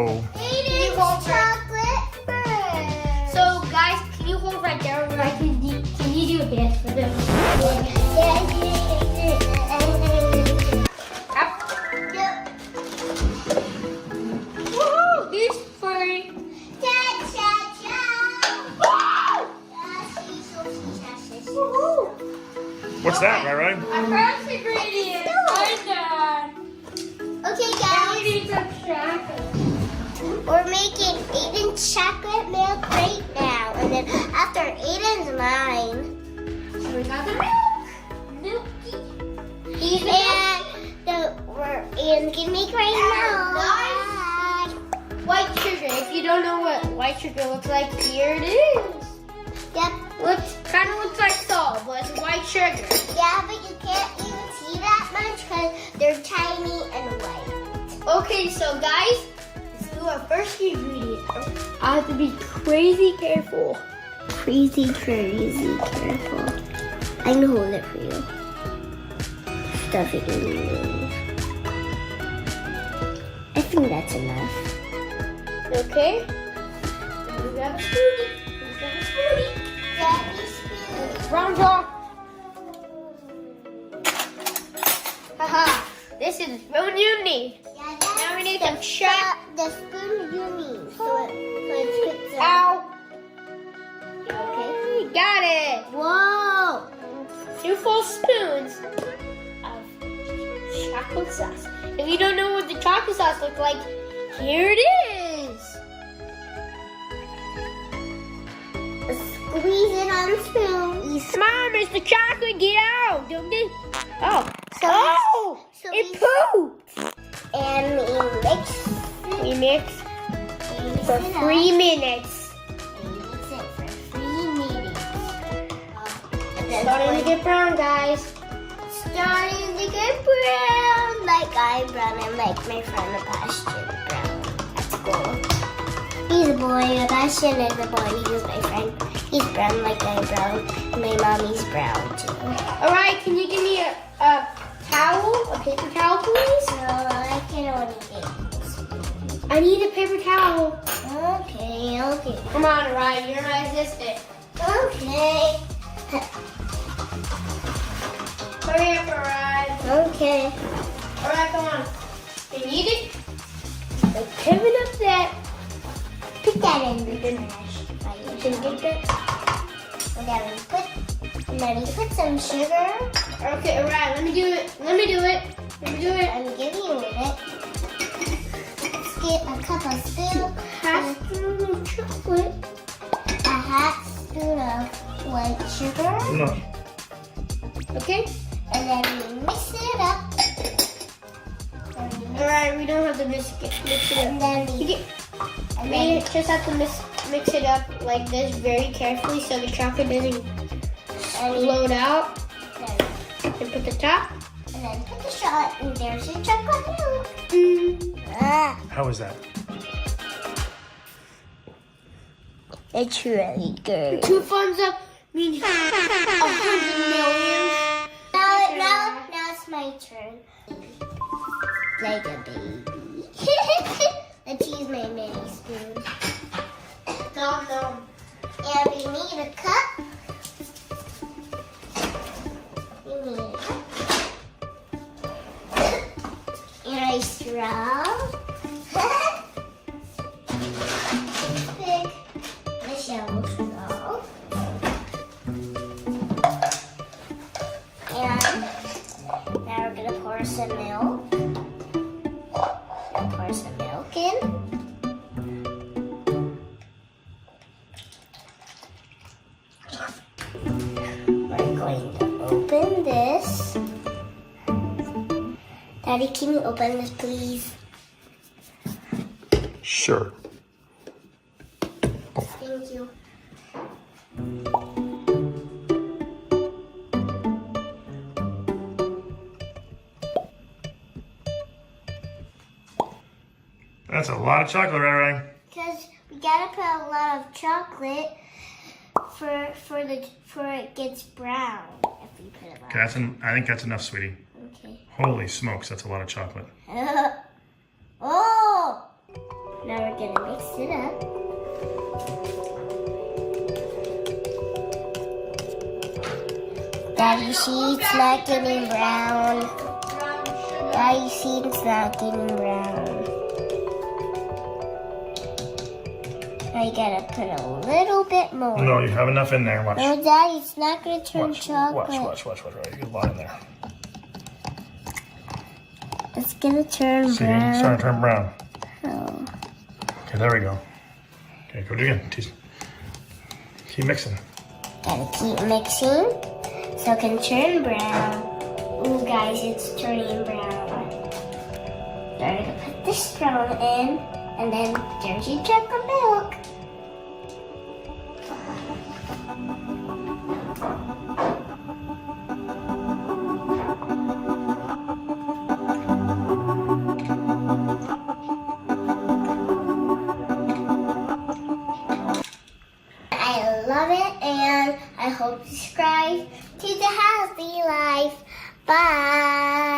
go. Can you hold chocolate first? So guys, can you hold right there? Or can you do a dance for them? Yep. Woohoo! This furry. What's that, Rai? I found the ingredients. I'm done. Okay, guys. We need some chocolate. We're making Aiden's chocolate milk right now. And then after Aiden's mine, we got the milk. Milky. We're gonna make right now. White sugar. If you don't know what white sugar looks like, here it is. Yep. Kind of looks like salt, but it's white sugar. Yeah, but you can't even see that much because they're tiny and white. Okay, so guys, let's do our first ingredient. I have to be crazy careful. Crazy careful. I can hold it for you. Stuff it in your nose. I think that's enough. Okay. We grab a spoon. Brown jar. Haha, this is the spoon you need. Yeah, now we need some shot. The spoon you need. So it fits out. Okay. Got it. Whoa. 2 full spoons of chocolate sauce. If you don't know what the chocolate sauce looks like, here it is. Squeeze it on the spoon. Mom, it's the chocolate. Get out. Don't get. Oh. So it pooped. And we mix for 3 minutes. We mix it for 3 minutes. Starting to get brown, guys. Starting to get brown. Like I'm brown and like my friend Sebastian brown. That's cool. He's a boy. Sebastian is a boy. He's my friend. He's brown like I'm brown. And my mommy's brown too. Alright, can you give me a towel? A paper towel, please? No, I can only get this. I need a paper towel. Okay. Come on, Ryan. You're resistant. Okay. Hurry up, Ryan. Okay. Alright, come on. You need it? Like, pivot up that. Put that in the mash. You can get that. And then you put some sugar. Okay, alright, let me do it. I'm giving you it. Let's get a cup of spoon. Half spoon of chocolate. A half spoon of white sugar. No. Okay? And then we mix it up. Alright, we don't have to mix it up. And then we just have to mix it up like this very carefully so the chocolate doesn't float out. And put the top. And then put the shot, and there's your chocolate milk. How is that? It's really good. 2 thumbs up means 100 million. Now it's my turn. Like a baby. Let's use my mini spoon. No. And we need a cup. And a straw. Pick the shallow straw. And now we're going to pour some milk. Pour some milk in. We're going to open this. Daddy, can you open this, please? Sure. Thank you. That's a lot of chocolate, Rai. Because we gotta put a lot of chocolate for it gets brown if we put it on. Okay, I think that's enough, sweetie. Okay. Holy smokes, that's a lot of chocolate. Oh! Now we're gonna mix it up. Daddy, see it's not getting brown. Daddy, see it's not getting brown. I gotta put a little bit more. No, you have enough in there. Watch. No, Daddy, it's not gonna turn chocolate. Watch. Right, you get a lot in there. It's gonna turn See, brown. it's starting to turn brown. Oh. Okay, there we go. Okay, go do it again. Keep mixing. Gotta keep mixing so it can turn brown. Ooh, guys, it's turning brown. Now we're gonna put the straw in, and then there's your chocolate milk. I love it, and I hope you subscribe to the Healthy Life. Bye.